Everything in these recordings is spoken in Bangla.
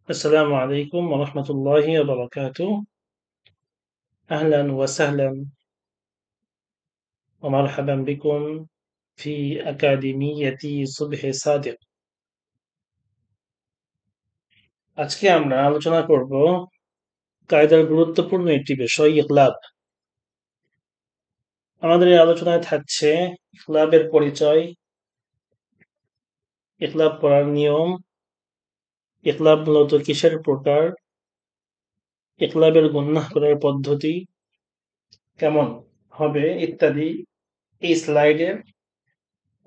السلام عليكم ورحمة الله وبركاته. أهلا وسهلا ومرحبا بكم في أكاديمية صبح صادق. আজকে আমরা আলোচনা করব কায়দার গুরুত্বপূর্ণ একটি বিষয় ইখলাব। আমাদের এই আলোচনায় থাকছে ইখলাবের পরিচয়, ইখলাব করার নিয়ম, ইখলাব মূলত কিসের প্রকার, ইখলাবের গুনাহ করার পদ্ধতি কেমন হবে ইত্যাদি এই স্লাইডের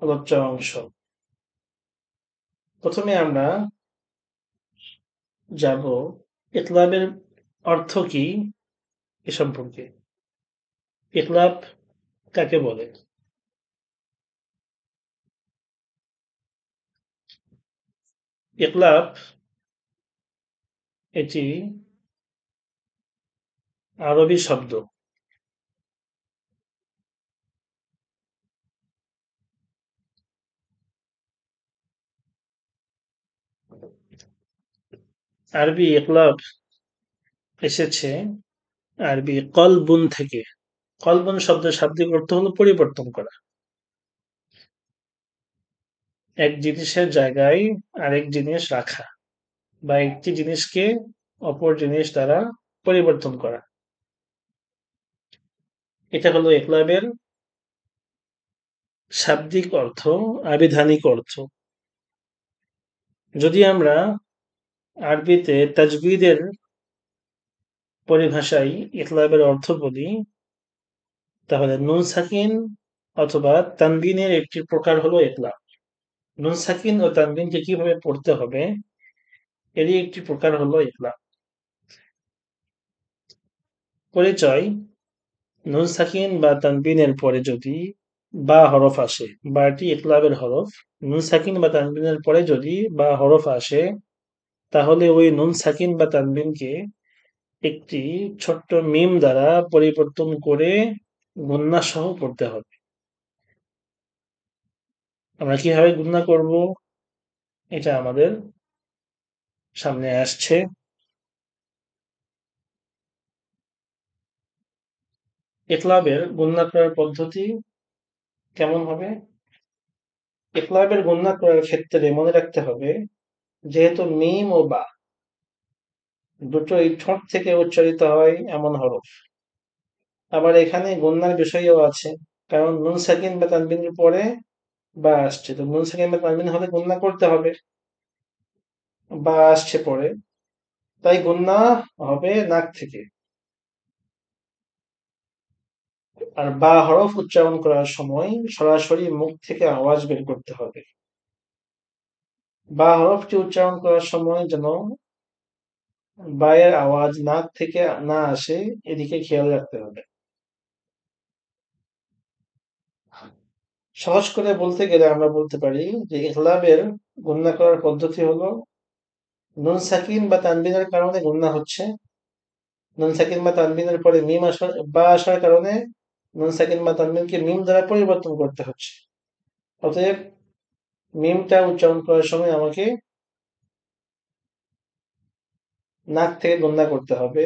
আলোচ্য অংশ। প্রথমে আমরা যাব ইখলাবের অর্থ কি এ সম্পর্কে। ইখলাব কাকে বলে? ইখলাব এটি আরবি শব্দ। আরবি ইখলাব এসেছে আরবি কলবুন থেকে। কলবুন শব্দের শাব্দিক অর্থ হলো পরিবর্তন করা। এক জিনিসের জায়গায় আরেক জিনিস রাখা বা একটি জিনিসকে অপর জিনিস দ্বারা পরিবর্তন করা। এটা হলো ইখলাবের শাব্দিক অর্থ, আবিধানিক অর্থ। যদি আমরা আরবিতে তাজবিদের পরিভাষায় ইখলাবের অর্থ বলি, তাহলে নুন সাকিন অথবা তানবিনের একটি প্রকার হলো ইখলাব। নুন সাকিন ও তানবিনকে কিভাবে পড়তে হবে এরই একটি প্রকার হলো ইখলাব। পরিচয়: নুন সাকিন বা তানবিনের পরে যদি বা হরফ আসে, বাটি ইখলাবের হরফ। নুন সাকিন বা তানবিনের পরে যদি বা হরফ আসে, তাহলে ওই নুন সাকিন বা তানবিনকে একটি ছোট্ট মিম দ্বারা পরিবর্তন করে গুন্না সহ পড়তে হবে। আমরা কিভাবে গুন্না করব এটা আমাদের সামনে আসছে। ইখলাবের গুণনা করার পদ্ধতি কেমন হবে? ইখলাবের গুণনা করার ক্ষেত্রে মনে রাখতে হবে, যেহেতু মিম ও বা দুটোই ঠোঁট থেকে উচ্চারিত হয় এমন হরফ, আবার এখানে গুণনার বিষয়ও আছে। কারণ নুন সাকিন বা তানবিনের পরে বা আসছে, তো নুন সাকিন বা তানবিন হলে গুণনা করতে হবে, বা আসছে পরে, তাই গুণনা হবে নাক থেকে। আর বা হরফ উচ্চারণ করার সময় সরাসরি মুখ থেকে আওয়াজ বের করতে হবে। বা হরফটি উচ্চারণ করার সময় যেন বায়ের আওয়াজ নাক থেকে না আসে, এদিকে খেয়াল রাখতে হবে। সহজ করে বলতে গেলে আমরা বলতে পারি যে ইখলাবের গুণনা করার পদ্ধতি হলো, নুন সাকিন বা তানবিনের কারণে গুণনা হচ্ছে। নুন সাকিন বা তানবিনের পরে মিম আসার বা আসার কারণে নুন সাকিন বা তানবিনকে মিম দ্বারা পরিবর্তন করতে হচ্ছে। অতএব মিমটা উচ্চারণ করার সময় আমাকে নাক থেকে গুণনা করতে হবে,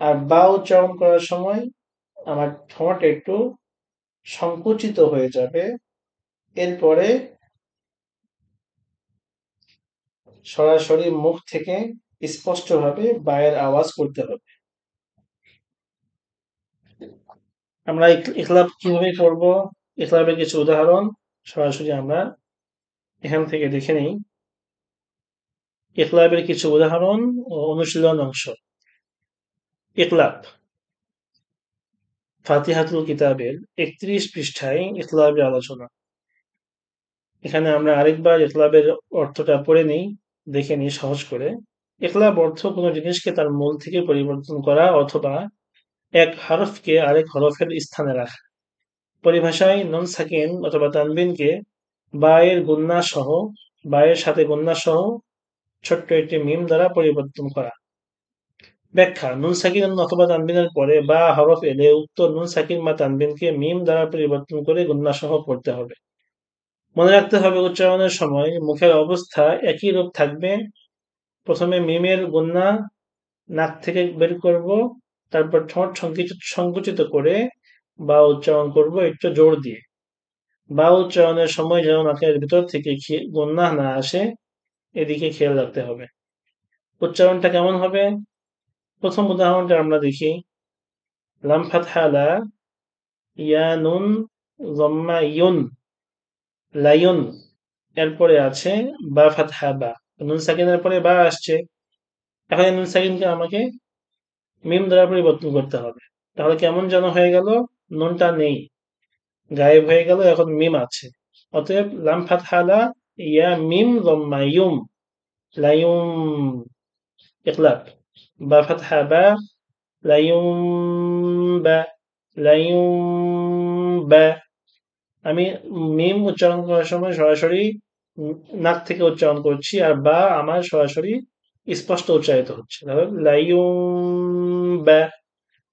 আর বা উচ্চারণ করার সময় আমার ঠোঁট একটু সংকুচিত হয়ে যাবে। এরপরে সরাসরি মুখ থেকে স্পষ্টভাবে বায়ের আওয়াজ করতে হবে। আমরা ইখলাব কিভাবে করব, ইখলাবের কিছু উদাহরণ সরাসরি আমরা এখান থেকে দেখে নিই। ইখলাবের কিছু উদাহরণ ও অনুশীলন অংশ। ইখলাব ফাতিহাতুল কিতাবের ৩১ পৃষ্ঠায় ইখলাবের আলোচনা। এখানে আমরা আরেকবার ইখলাবের অর্থটা পড়ে নিই, দেখে নিই সহজ করে। ইখলাব অর্থ কোনো জিনিসকে তার মূল থেকে পরিবর্তন করা অথবা এক হরফকে আরেক হরফের স্থানে রাখা। পরিভাষায় নুন সাকিন অথবা তানবিনকে বায়ের গুন্না সহ, বায়ের সাথে গুন্না সহ ছোট্ট একটি মিম দ্বারা পরিবর্তন করা। ব্যাখ্যা: নুন সাকিন অথবা তানবিনের পরে বা হরফ এলে উক্ত নুন সাকিন বা তানবিনকে মিম দ্বারা পরিবর্তন করে গুন্না সহ পড়তে হবে। মনে রাখতে হবে উচ্চারণের সময় মুখের অবস্থা একই রূপ থাকবে প্রথমে মিমের গুন্না নাক থেকে বের করব, তারপর ঠোঁট সংকুচিত করে বা উচ্চারণ করব একটু জোর দিয়ে। বা উচ্চারণের সময় যেন নাকের ভিতর থেকে গুন্না না আসে, এদিকে খেয়াল রাখতে হবে। উচ্চারণটা কেমন হবে? প্রথম উদাহরণটা আমরা দেখি। লাম ফাতহা লা, ইয়া নুন, জম্মা ইউন, লায়ুন। এরপরে আছে বা ফাতহা বা, নুন সাকিনের পরে বা আসছে। এখন এই নুন সাকিনকে আমাকে মিম দ্বারা পরিবর্তন করতে হবে। তাহলে কেমন যেন হয়ে গেল, নুনটা নেই, গায়েব হয়ে গেল, এখন মিম আছে। অতএব লাম ফাতহা লা, ইয়া মিম জম্মা ইউম, লায়ুম, ইকলাব। বা ফাতহা বা, লায়ুম বা, লায়ুম বা। আমি মিম উচ্চারণ করার সময় সরাসরি উম নাক থেকে উচ্চারণ করছি, আর বা আমার সরাসরি স্পষ্ট উচ্চারিত হচ্ছে। তাহলে লাইয়ুম বা,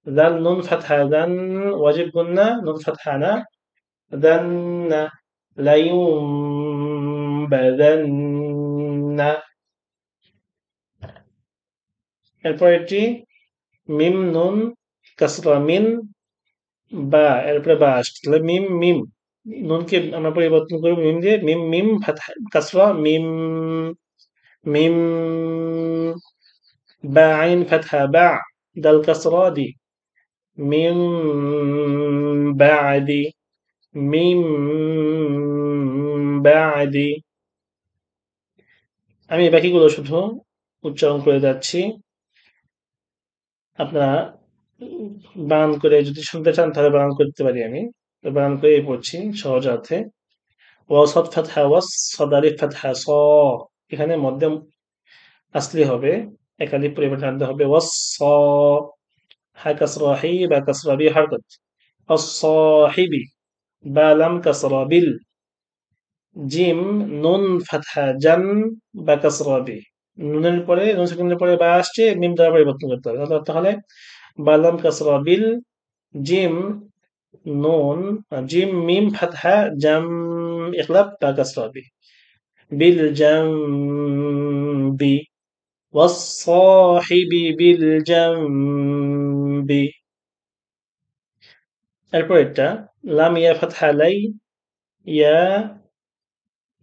দাল নুন ফাতহা দান, ওয়াজিব গুন্না, নুন ফাতহা না, দান না, লাইয়ুম বাদান্না। এরপর এটি মিম নুন কাসরা মিন, বা, এরপরে বা আসছে, তাহলে মিম মিম, নুনকে আমরা পরিবর্তন করবো মিম দিয়ে, মিম মিম ফাতহা কাসরা মিম, মিম বা আইন ফাতহা বা, দাল কাসরা দি, মিম বাদি, মিম বাদি। আমি বাকিগুলো শুধু উচ্চারণ করে যাচ্ছি, আপনারা বানান করে যদি শুনতে চান তাহলে বানান করতে পারি আমি। তো বানান করে পড়ছি সহজার্থে। ওয়াসাত ফাতহা ওয়াস, সদারি ফাতহা স। এখানে মধ্যম আসলি হবে, একাধিক পরিবর্তন আনতে হবে। ওয়াস স, হা কাসরা হি, বা কাসরা বি হরকত। الصاحب، বা লাম কাসরা বিল, জিম নুন ফাতহা জান, বা কাসরা বি। নুনের পরে, নুন সেকেন্ডের পরে বা আসছে, মিম দ্বারা পরিবর্তন করতে হবে। তাহলে বা লাম কাসরা বিল, জিম নুন, জিম মিম ফাতহা জাম, ইকলাব, বা কাসরা বি, বিল জাম বি, والصاحب بالجنب। এরপর এটা লাম ইয়া ফাতহা লাই, ইয়া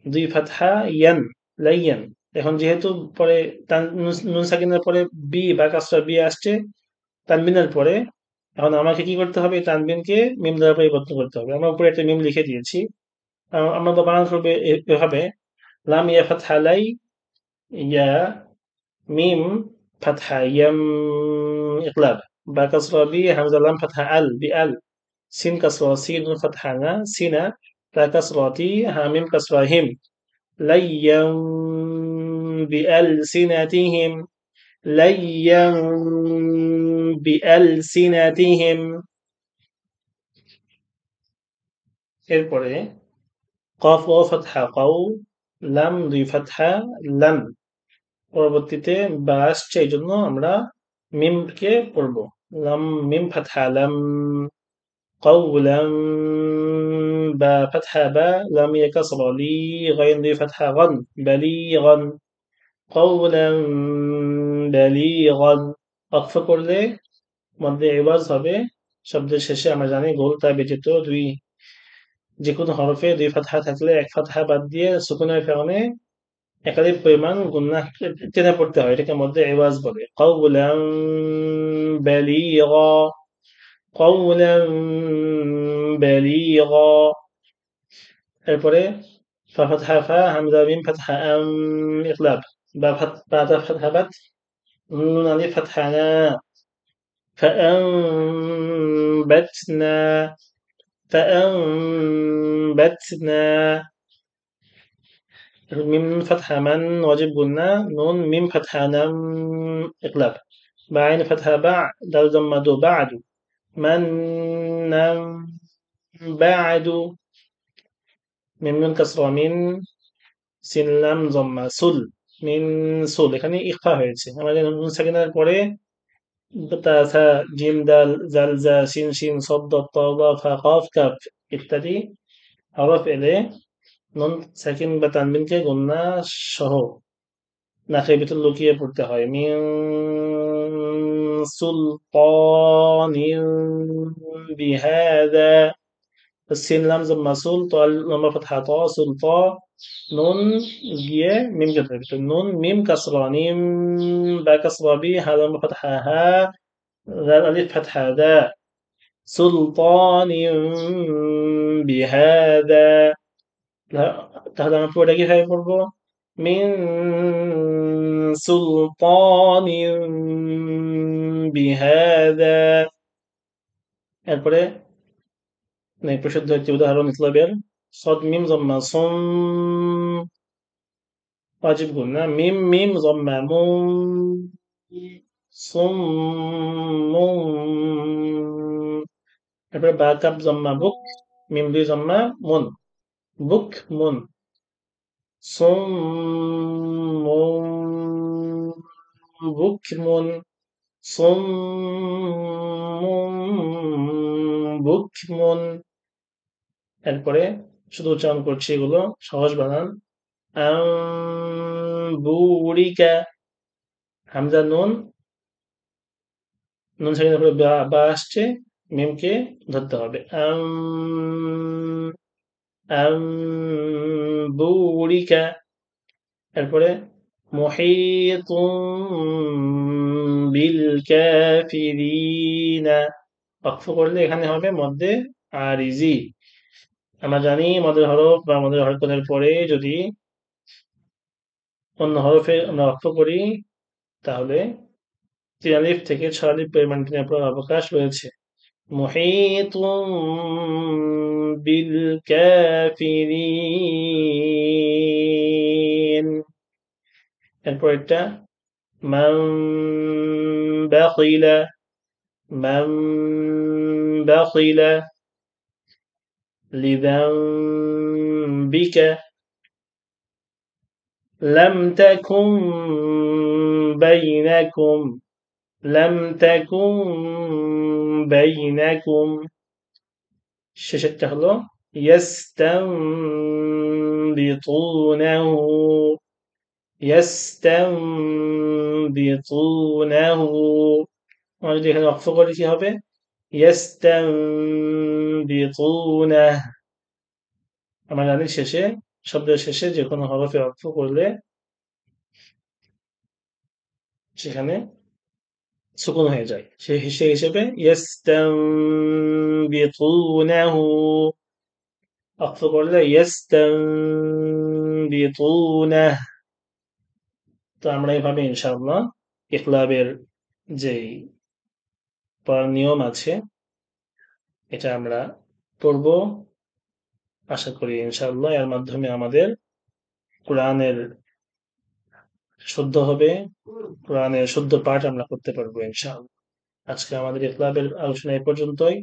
দুই ফাতহা ইয়ান, লাইয়ান। এখন যেহেতু পরে নুন সাকিনের পরে বি বা কাসরা বি আসছে তানবিনের পরে, এখন আমাকে কি করতে হবে? তানবিনকে মিম দ্বারা পরিবর্তন করতে হবে। আমরা উপরে একটা মিম লিখে দিয়েছি। আমরা তো বানান করবে এভাবে। লাম ইয়া ফাতহা লাই, ইয়া মিম ফাতহা ইয়াম, ইকলাব, বা কাসরা বি, হামজা লাম ফাতহা আল, বি আল, সিন কাসরা সিন, নুন ফাতহা না, সিনা, তা কাসরা তি, হা মিম কাসরা হিম, ليا بألسنتهم، ليا بألسنتهم। এরপরে কফ ও ফাতহা কও, লাম দুই ফাতহা লাম। পরবর্তীতে বা আসছে, এই জন্য আমরা মিমকে পড়ব। লাম মিম ফাতহা লাম, قولا, বা ফাতহা বা, লাম ইয়া কাসরা লি, গাইন দুই ফাতহা গান, বালিগান, قولا بليغا। ওয়াকফ করলে মধ্যে এওয়াজ হবে। শব্দের শেষে আমরা জানি গোলতা ব্যতীত যে কোনো হরফে দুই ফাতহা থাকলে এক ফাতহা বাদ দিয়ে সুকুনের কারণে একাধিক পরিমাণ গুন্না টেনে পড়তে হয়, এটাকে মধ্যে এওয়াজ বলে। قولا بليغا، قولا بليغا। এরপরে ফা ফাতহা ফা, হামজা মিম ফাতহা আম, ইকলাব, বা ফাতহা বাত, নুন আলিফ ফাতহা না, فأنبتنا، فأنبتنا، ميم فتحة من، واجب قلنا، نون ميم فتحة نم، إقلاب، بعين فتحة بع، دال ضمة دو، بعد، من نم بعد، ميم نون كسرة من، সিন লাম জম্মা সুল, মিন সুল। এখানে ইকফা হয়েছে, আমাদের নুন সাকিনের পরে তা থা জিম দাল জাল জা সিন শিন সদ্দ ত বা ফা কফ কাফ ইত্যাদি হরফ এলে নুন সাকিন বা তানবিনকে গুন্না সহ নাকের ভিতর লুকিয়ে পড়তে হয়। মিন সুলতানিন বিহাদা। সিন লাম জম্মা সুল ত লম্বা ফাতহা ত সুলতা নুন গিয়ে মিম কে ধরবে তো নুন মিম কাসরা নিম বা কাসরা বি হা লম্বা ফাতহা হা দাল আলিফ ফাতহা দা সুলতানিন বিহাদা। তাহলে আমরা পুরোটা কিভাবে পড়বো? মিন সুলতানিন বিহাদা। এরপরে প্রসিদ্ধ একটি উদাহরণ ইসলামের সদ মিম জম্মা সুম ওয়াজিব গুণ না মিম মিম জম্মা মুম সুম মুম। এরপরে বা কাপ জম্মা বুক মিম দুই জম্মা মুন বুক মুন সুম মুম বুক মুন সুম বুক মুন। এরপরে শুধু উচ্চারণ করছি এগুলো সহজ বানান। বুড়িকা হামজা নুন নুন সাকিনের পরে বা বা আসছে মিমকে ধরতে হবে। বুড়িকা। এরপরে বিল কাফিরিনা ওয়াকফ করলে এখানে হবে মধ্যে আরিজি। আমরা জানি মদের হরফ বা মদের হরকতের পরে যদি অন্য হরফে আমরা ওয়াকফ করি তাহলে ৩ আলিফ থেকে ৬ আলিফ পরিমাণ টেনে পড়ার অবকাশ রয়েছে। মুহিতুম বিল কাফিরিন। এরপরেরটা মান বাখিলা মান বাখিলা লিযানবিকা লাম তাকুন বাইনাকুম লাম তাকুন বাইনাকুম। শেষেরটা হলো ইয়াস্তানবিতুনাহু ইয়াস্তানবিতুনাহু। আমরা যদি এখানে ওয়াকফ করি কি হবে? ইয়াস্তানবিতুনাহ। আমরা জানি শেষে শব্দের শেষে যে কোনো হরফে ওয়াকফ করলে সেখানে সুকুন হয়ে যায়। সেই হিসেবে ইয়াস্তানবিতুনাহু ওয়াকফ করলে ইয়াস্তানবিতুনাহ। তো আমরা এভাবে ইনশাআল্লাহ ইকলাবের যেই পড়ার নিয়ম আছে এটা আমরা পড়ব। আশা করি ইনশাআল্লাহ এর মাধ্যমে আমাদের কোরআনের শুদ্ধ হবে, কোরআনের শুদ্ধ পাঠ আমরা করতে পারবো ইনশাআল্লাহ। আজকে আমাদের ইকলাবের আলোচনা এই পর্যন্তই।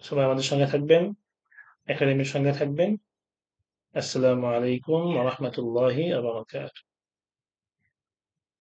সবাই আমাদের সঙ্গে থাকবেন, একাডেমির সঙ্গে থাকবেন। আসসালামু আলাইকুম ওয়া রাহমাতুল্লাহি ওয়া বারাকাতুহু।